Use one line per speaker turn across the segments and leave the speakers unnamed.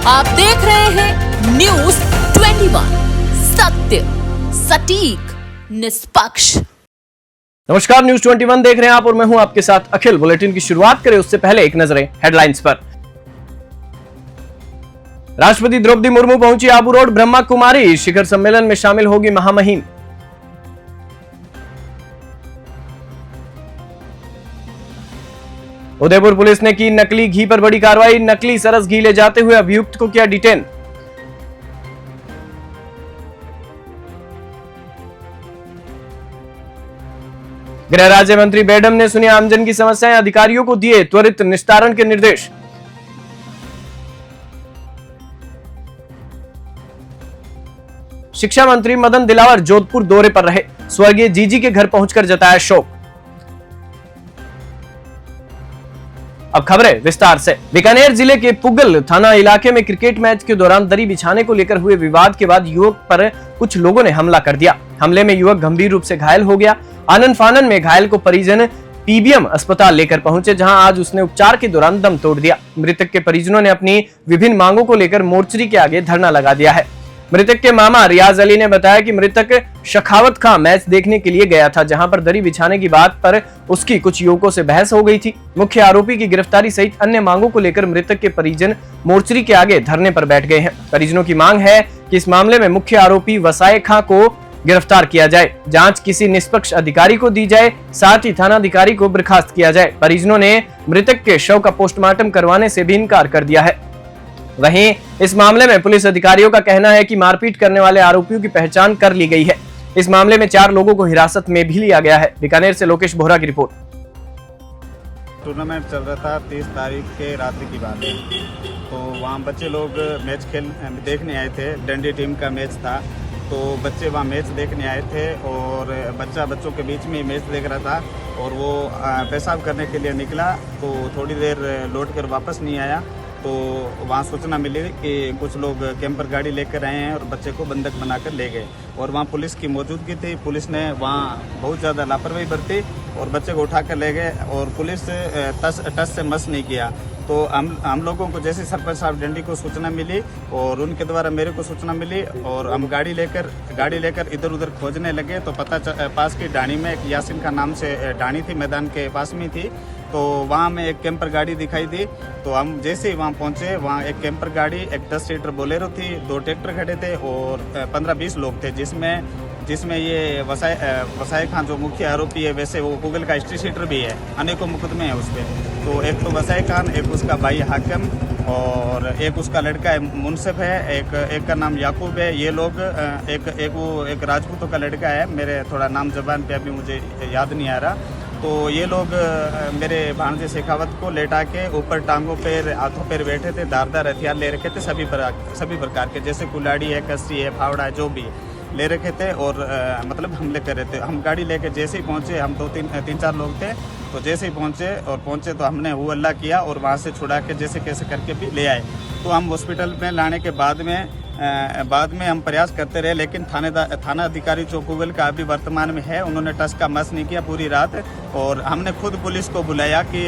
आप देख रहे हैं न्यूज 21, सत्य सटीक निष्पक्ष।
नमस्कार, न्यूज 21 देख रहे हैं आप और मैं हूं आपके साथ अखिल। बुलेटिन की शुरुआत करें उससे पहले एक नजरें हेडलाइंस पर। राष्ट्रपति द्रौपदी मुर्मू पहुंची आबू रोड ब्रह्मा कुमारी शिखर सम्मेलन में शामिल होगी महामहिम। उदयपुर पुलिस ने की नकली घी पर बड़ी कार्रवाई, नकली सरस घी ले जाते हुए अभियुक्त को किया डिटेन। गृह राज्य मंत्री बेडम ने सुनी आमजन की समस्याएं, अधिकारियों को दिए त्वरित निस्तारण के निर्देश। शिक्षा मंत्री मदन दिलावर जोधपुर दौरे पर रहे, स्वर्गीय जीजी के घर पहुंचकर जताया शोक। अब खबरें विस्तार से। बीकानेर जिले के पुगल थाना इलाके में क्रिकेट मैच के दौरान दरी बिछाने को लेकर हुए विवाद के बाद युवक पर कुछ लोगों ने हमला कर दिया। हमले में युवक गंभीर रूप से घायल हो गया। आनन फानन में घायल को परिजन पीबीएम अस्पताल लेकर पहुंचे, जहां आज उसने उपचार के दौरान दम तोड़ दिया। मृतक के परिजनों ने अपनी विभिन्न मांगों को लेकर मोर्चरी के आगे धरना लगा दिया है। मृतक के मामा रियाज अली ने बताया कि मृतक शखावत खां मैच देखने के लिए गया था, जहां पर दरी बिछाने की बात पर उसकी कुछ युवकों से बहस हो गई थी। मुख्य आरोपी की गिरफ्तारी सहित अन्य मांगों को लेकर मृतक के परिजन मोर्चरी के आगे धरने पर बैठ गए हैं। परिजनों की मांग है कि इस मामले में मुख्य आरोपी वसाए खां को गिरफ्तार किया जाए, जांच किसी निष्पक्ष अधिकारी को दी जाए, साथ ही थानाधिकारी को बर्खास्त किया जाए। परिजनों ने मृतक के शव का पोस्टमार्टम करवाने से भी इनकार कर दिया है। वहीं इस मामले में पुलिस अधिकारियों का कहना है कि मारपीट करने वाले आरोपियों की पहचान कर ली गई है। इस मामले में 4 लोगों को हिरासत में भी लिया गया है। बीकानेर से लोकेश बोहरा की रिपोर्ट।
टूर्नामेंट चल रहा था, 30 तारीख के रात्रि की बात है। तो वहाँ बच्चे लोग मैच देखने आए थे। डंडी टीम का मैच था, तो बच्चे वहाँ मैच देखने आए थे और बच्चों के बीच में मैच देख रहा था और वो पेशाब करने के लिए निकला, तो थोड़ी देर लौट कर वापस नहीं आया। तो वहाँ सूचना मिली कि कुछ लोग कैंपर गाड़ी लेकर आए हैं और बच्चे को बंधक बनाकर ले गए और वहाँ पुलिस की मौजूदगी थी। पुलिस ने वहाँ बहुत ज़्यादा लापरवाही बरती और बच्चे को उठाकर ले गए और पुलिस टस से मस नहीं किया। तो हम लोगों को जैसे सरपंच साहब डंडी को सूचना मिली और उनके द्वारा मेरे को सूचना मिली और हम गाड़ी लेकर इधर उधर खोजने लगे, तो पता पास की डाणी में एक यासिन का नाम से डाणी थी, मैदान के पास में थी। तो वहाँ में एक कैंपर गाड़ी दिखाई दी, तो हम जैसे ही वहाँ पहुँचे, वहाँ एक कैंपर गाड़ी, एक 10 सीटर बोलेरो थी, 2 ट्रैक्टर खड़े थे और 15-20 लोग थे, जिसमें ये वसाए खां जो मुख्य आरोपी है, वैसे वो गूगल का हिस्ट्री शीटर भी है, अनेकों मुकदमे हैं उस पर। तो एक तो वसाए खान, एक उसका भाई हाकिम और एक उसका लड़का है मुनसिफ है, एक का नाम याकूब है। ये लोग एक राजपूतों का लड़का है, मेरे थोड़ा नाम जबान पे अभी मुझे याद नहीं आ रहा। तो ये लोग मेरे भांजे शेखावत को लेटा के ऊपर टांगों पर हाथों पर बैठे थे, धारदार हथियार ले रखे थे सभी प्रकार के, जैसे कुल्हाड़ी है, कस्सी है, फावड़ा है, जो भी ले रखे थे और मतलब हमले कर रहे थे। हम गाड़ी लेके जैसे ही पहुंचे, हम 3-4 लोग थे, तो जैसे ही पहुंचे तो हमने वो अल्लाह किया और वहाँ से छुड़ा के जैसे कैसे करके भी ले आए। तो हम हॉस्पिटल में लाने के बाद में हम प्रयास करते रहे, लेकिन थाना अधिकारी जो गूगल का अभी वर्तमान में है, उन्होंने टस का मस नहीं किया पूरी रात और हमने खुद पुलिस को बुलाया कि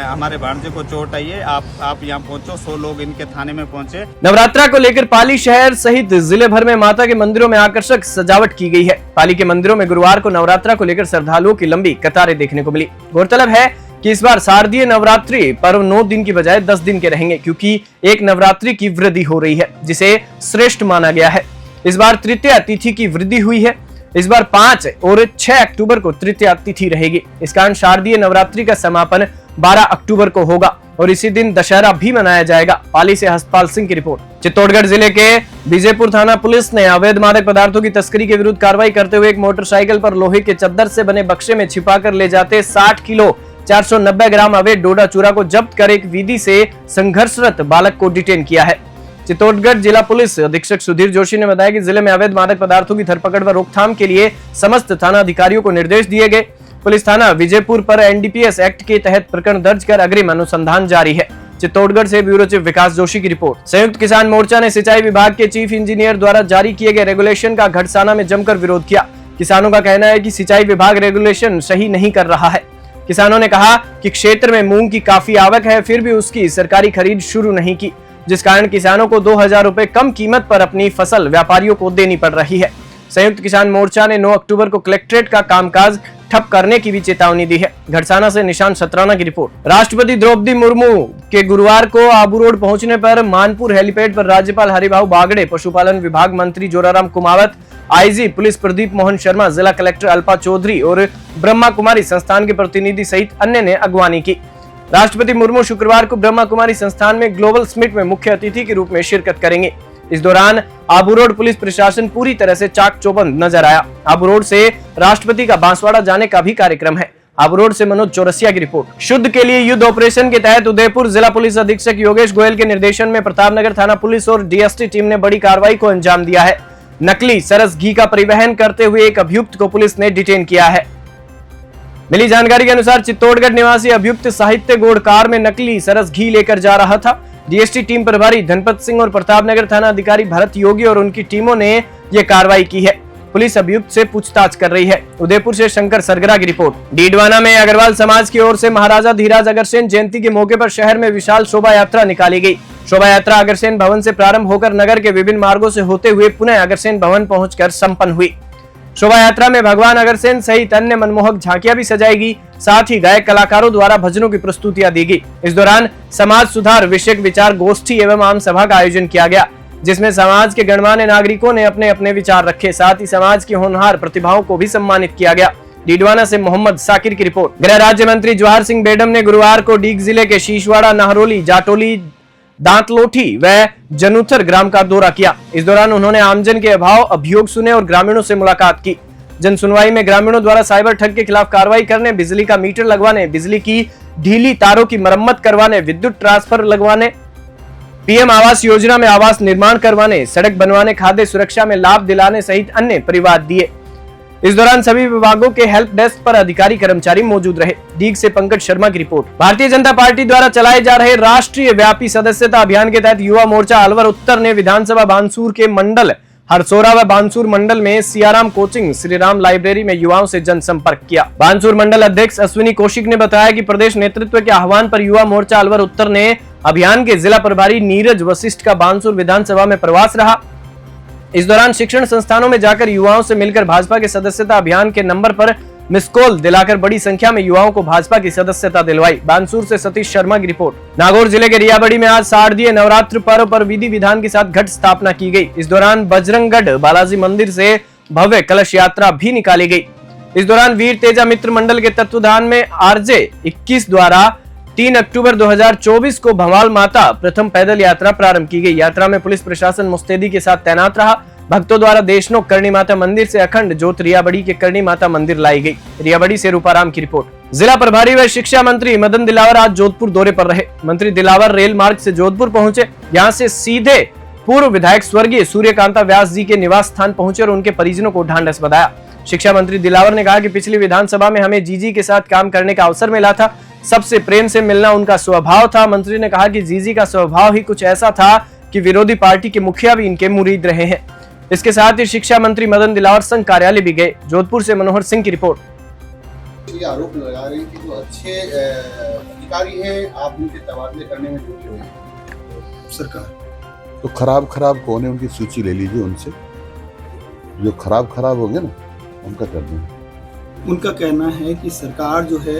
हमारे भांजे को चोट आई है, आप यहाँ पहुँचो। 100 लोग इनके थाने में पहुँचे।
नवरात्रा को लेकर पाली शहर सहित जिले भर में माता के मंदिरों में आकर्षक सजावट की गई है। पाली के मंदिरों में गुरुवार को नवरात्रा को लेकर श्रद्धालुओं की लंबी कतारें देखने को मिली। गौरतलब है कि इस बार शारदीय नवरात्रि पर्व 9 दिन की बजाय 10 दिन के रहेंगे, क्योंकि एक नवरात्रि की वृद्धि हो रही है, जिसे श्रेष्ठ माना गया है। इस बार तृतीया तिथि की वृद्धि हुई है। इस बार 5 और 6 अक्टूबर को तृतीया तिथि रहेगी। इस कारण शारदीय नवरात्रि का समापन 12 अक्टूबर को होगा और इसी दिन दशहरा भी मनाया जाएगा। पाली से हसपाल सिंह की रिपोर्ट। चित्तौड़गढ़ जिले के बीजेपुर थाना पुलिस ने अवैध मादक पदार्थों की तस्करी के विरुद्ध कार्रवाई करते हुए एक मोटरसाइकिल पर लोहे के चद्दर से बने बक्से में छिपाकर ले जाते 60 किलो 490 ग्राम अवैध डोडा चूरा को जब्त कर एक विधि से संघर्षरत बालक को डिटेन किया है। चित्तौड़गढ़ जिला पुलिस अधीक्षक सुधीर जोशी ने बताया कि जिले में अवैध मादक पदार्थों की धरपकड़ व रोकथाम के लिए समस्त थाना अधिकारियों को निर्देश दिए गए। पुलिस थाना विजयपुर पर एनडीपीएस एक्ट के तहत प्रकरण दर्ज कर अग्रिम अनुसंधान जारी है। चित्तौड़गढ़ से ब्यूरो चीफ विकास जोशी की रिपोर्ट। संयुक्त किसान मोर्चा ने सिंचाई विभाग के चीफ इंजीनियर द्वारा जारी किए गए रेगुलेशन का घड़साना में जमकर विरोध किया। किसानों का कहना है कि सिंचाई विभाग रेगुलेशन सही नहीं कर रहा है। किसानों ने कहा कि क्षेत्र में मूंग की काफी आवक है, फिर भी उसकी सरकारी खरीद शुरू नहीं की। जिस कारण किसानों को 2000 रुपए कम कीमत पर अपनी फसल व्यापारियों को देनी पड़ रही है। संयुक्त किसान मोर्चा ने 9 अक्टूबर को कलेक्ट्रेट का कामकाज ठप करने की भी चेतावनी दी है। घड़साना से निशान सत्राना की रिपोर्ट। राष्ट्रपति द्रौपदी मुर्मू के गुरुवार को आबू रोड पहुंचने पर मानपुर हेलीपैड पर राज्यपाल हरिभाऊ बागड़े, पशुपालन विभाग मंत्री जोराराम कुमावत, आईजी पुलिस प्रदीप मोहन शर्मा, जिला कलेक्टर अल्पा चौधरी और ब्रह्मा कुमारी संस्थान के प्रतिनिधि सहित अन्य ने अगवानी की। राष्ट्रपति मुर्मू शुक्रवार को ब्रह्मा कुमारी संस्थान में ग्लोबल समिट में मुख्य अतिथि के रूप में शिरकत करेंगे। इस दौरान आबू रोड पुलिस प्रशासन पूरी तरह से चाक चौबंद नजर आया। आबू रोड से राष्ट्रपति का बांसवाड़ा जाने का भी कार्यक्रम है। आबू रोड से मनोज चौरसिया की रिपोर्ट। शुद्ध के लिए युद्ध ऑपरेशन के तहत उदयपुर जिला पुलिस अधीक्षक योगेश गोयल के निर्देशन में प्रतापनगर थाना पुलिस और डीएसटी टीम ने बड़ी कार्रवाई को अंजाम दिया है। नकली सरस घी का परिवहन करते हुए एक अभियुक्त को पुलिस ने डिटेन किया है। मिली जानकारी के अनुसार चित्तौड़गढ़ निवासी अभियुक्त साहित्य गोड़ कार में नकली सरस घी लेकर जा रहा था। डीएसटी टीम प्रभारी धनपत सिंह और प्रतापनगर थाना अधिकारी भरत योगी और उनकी टीमों ने यह कार्रवाई की है। पुलिस अभियुक्त से पूछताछ कर रही है। उदयपुर से शंकर सरगरा की रिपोर्ट। डीडवाना में अग्रवाल समाज की ओर से महाराजा धीराज अग्रसेन जयंती के मौके पर शहर में विशाल शोभा यात्रा निकाली गई। शोभा यात्रा अग्रसेन भवन से प्रारंभ होकर नगर के विभिन्न मार्गों से होते हुए पुनः अग्रसेन भवन पहुंचकर संपन्न हुई। शोभा यात्रा में भगवान अग्रसेन सहित अन्य मनमोहक झांकियां भी सजाई गई। साथ ही गायक कलाकारों द्वारा भजनों की प्रस्तुतियां दी गई। इस दौरान समाज सुधार विषयक विचार गोष्ठी एवं आम सभा का आयोजन किया गया, जिसमें समाज के गणमान्य नागरिकों ने अपने अपने विचार रखे। साथ ही समाज की होनहार प्रतिभाओं को भी सम्मानित किया गया। डीडवाना से मोहम्मद साकिर की रिपोर्ट। गृह राज्य मंत्री जवाहर सिंह बेडम ने गुरुवार को डीग जिले के शीशवाड़ा, नाहरोली, जाटोली, दांतलोठी व जनुथर ग्राम का दौरा किया। इस दौरान उन्होंने आमजन के अभाव, अभियोग सुने और ग्रामीणों से मुलाकात की। जन सुनवाई में ग्रामीणों द्वारा साइबर ठग के खिलाफ कार्रवाई करने, बिजली का मीटर लगवाने, बिजली की ढीली तारों की मरम्मत करवाने, विद्युत ट्रांसफर लगवाने, पीएम आवास योजना में आवास निर्माण करवाने, सड़क बनवाने, खाद्य सुरक्षा में लाभ दिलाने सहित अन्य परिवाद दिए। इस दौरान सभी विभागों के हेल्प डेस्क पर अधिकारी कर्मचारी मौजूद रहे। डीग से पंकज शर्मा की रिपोर्ट। भारतीय जनता पार्टी द्वारा चलाए जा रहे राष्ट्रीय व्यापी सदस्यता अभियान के तहत युवा मोर्चा अलवर उत्तर ने विधानसभा बानसूर के मंडल हरसोरा व बानसूर मंडल में सियाराम कोचिंग श्रीराम लाइब्रेरी में युवाओं से जनसंपर्क किया। बानसूर मंडल अध्यक्ष अश्विनी कौशिक ने बताया कि प्रदेश नेतृत्व के आह्वान पर युवा मोर्चा अलवर उत्तर ने अभियान के जिला प्रभारी नीरज वशिष्ठ का बानसूर विधानसभा में प्रवास रहा। इस दौरान शिक्षण संस्थानों में जाकर युवाओं से मिलकर भाजपा के सदस्यता अभियान के नंबर पर मिस कॉल दिलाकर बड़ी संख्या में युवाओं को भाजपा की सदस्यता दिलवाई। बानसूर से सतीश शर्मा की रिपोर्ट। नागौर जिले के रियाबड़ी में आज शारदीय नवरात्र पर्व पर विधि विधान के साथ घट स्थापना की गई। इस दौरान बजरंगगढ़ बालाजी मंदिर से भव्य कलश यात्रा भी निकाली गई। इस दौरान वीर तेजा मित्र मंडल के तत्वाधान में आरजे 21 द्वारा 3 अक्टूबर 2024 को भवाल माता प्रथम पैदल यात्रा प्रारंभ की गई। यात्रा में पुलिस प्रशासन मुस्तैदी के साथ तैनात रहा। भक्तों द्वारा देशनोक करणी माता मंदिर से अखंड ज्योत रियाबड़ी के करणी माता मंदिर लाई गई। रियाबड़ी से रूपाराम की रिपोर्ट। जिला प्रभारी व शिक्षा मंत्री मदन दिलावर आज जोधपुर दौरे पर रहे। मंत्री दिलावर रेल मार्ग से जोधपुर पहुंचे। यहां से सीधे पूर्व विधायक स्वर्गीय सूर्यकांता व्यास जी के निवास स्थान पहुंचे और उनके परिजनों को ढांढस बंधाया। शिक्षा मंत्री दिलावर ने कहा कि पिछली विधानसभा में हमें जीजी के साथ काम करने का अवसर मिला था। सबसे प्रेम से मिलना उनका स्वभाव था। मंत्री ने कहा कि जीजी का स्वभाव ही कुछ ऐसा था कि विरोधी पार्टी के मुखिया भी इनके मुरीद रहे हैं। इसके साथ ही शिक्षा मंत्री मदन दिलावर संघ कार्यालय भी गए। जोधपुर से मनोहर सिंह की रिपोर्ट।
ये आरोप लगा रहे हैं कि जो अच्छे अधिकारी हैं आप उनके तबादले करने में जुटे हुए हैं सरकार।
तो खराब कौन है उनकी सूची ले लीजिए उनसे, जो खराब हो गया ना उनका कर दें।
उनका कहना है कि सरकार जो है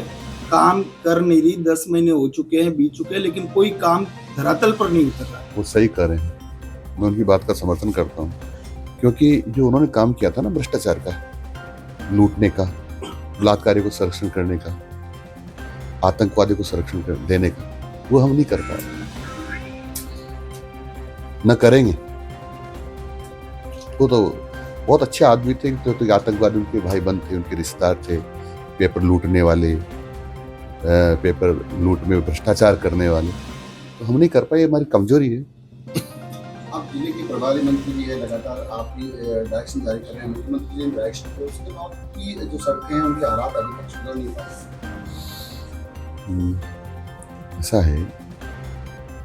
काम कर नहीं रही, 10 महीने हो चुके हैं, बीत चुके हैं, लेकिन कोई काम धरातल पर नहीं उतर रहा।
वो सही कर रहे हैं, मैं उनकी बात का समर्थन करता हूँ, क्योंकि जो उन्होंने काम किया था ना भ्रष्टाचार का, लूटने का, बलात्कारी को संरक्षण करने का, आतंकवादी को संरक्षण देने का, वो हम नहीं कर पाए, न करेंगे। वो तो बहुत अच्छे आदमी थे, तो आतंकवादी उनके भाई बंद थे, उनके रिश्तेदार थे, पेपर लूटने वाले, पेपर लूट में भ्रष्टाचार करने वाले, तो हम नहीं कर पाए, हमारी कमजोरी है।
आप जिले के प्रभारी मंत्री भी है, लगातार आप भी डायरेक्शन जारी कर रहे हैं, मुख्यमंत्री ने डायरेक्शन किया, उसके बाद की जो सड़कें हैं उनके हालात अभी तक सुधर नहीं पाए।
ऐसा है,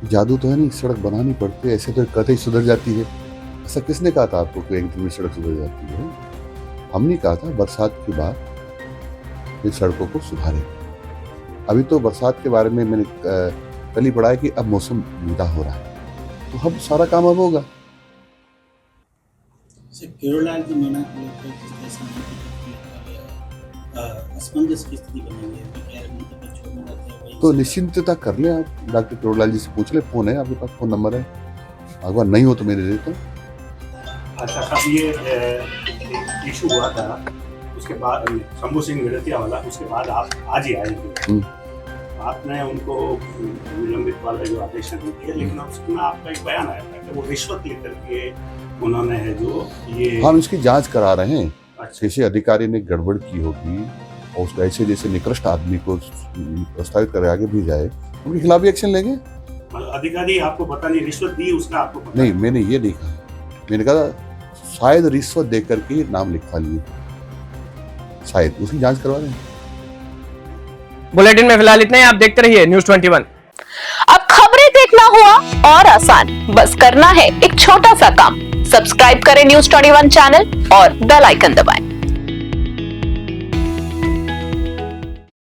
जादू तो है नहीं, सड़क बनानी पड़ती है, ऐसे तो कतई सुधर जाती है। ऐसा किसने कहा था आपको कि एक दिन में सड़क सुधर जाती है? हमने कहा था बरसात के बाद इन सड़कों को सुधारें। अभी तो बरसात के बारे में मैंने कल ही पढ़ा है कि अब मौसम विदा हो रहा है, तो हम सारा काम अब होगा।
केरोलाल की मीना को लेकर जिस तरह से असमंजस की स्थिति बनी हुई है, कह रहे हैं कि छोड़ना रहता है
तो निश्चिंतता कर ले आप, डॉक्टर केरोलाल जी से पूछ ले, फोन है आपके पास, फोन नंबर है, अगर नहीं हो तो मैं दे देता हूँ।
अच्छा साहब, ये इशू हुआ था उसके बाद शंभू सिंह विरतिया वाला, उसके बाद आप आज ही आए थे, आपने उनको निलंबित वाला जो आदेश दिए, लेकिन उसमें आपका एक बयान आया था कि वो रिश्वत लेकर के उन्होंने है जो ये
हम इसकी जांच करा रहे हैं।
अच्छा।
किसी अधिकारी ने गड़बड़ की होगी और उसको ऐसे जैसे निकृष्ट आदमी को प्रस्तावित कर आगे भी जाए, उनके खिलाफ भी एक्शन लेंगे।
अधिकारी आपको पता नहीं रिश्वत दी उसका आपको पता
नहीं, मैंने ये नहीं कहा, मैंने कहा शायद रिश्वत देकर के नाम लिखवा लिए, शायद उसकी जांच करवा रहे हैं।
बुलेटिन में फिलहाल इतना ही। आप देखते रहिए न्यूज़ 21।
अब खबरें देखना हुआ और आसान, बस करना है एक छोटा सा काम। सब्सक्राइब करें न्यूज़ 21 चैनल और बेल आइकन दबाएं।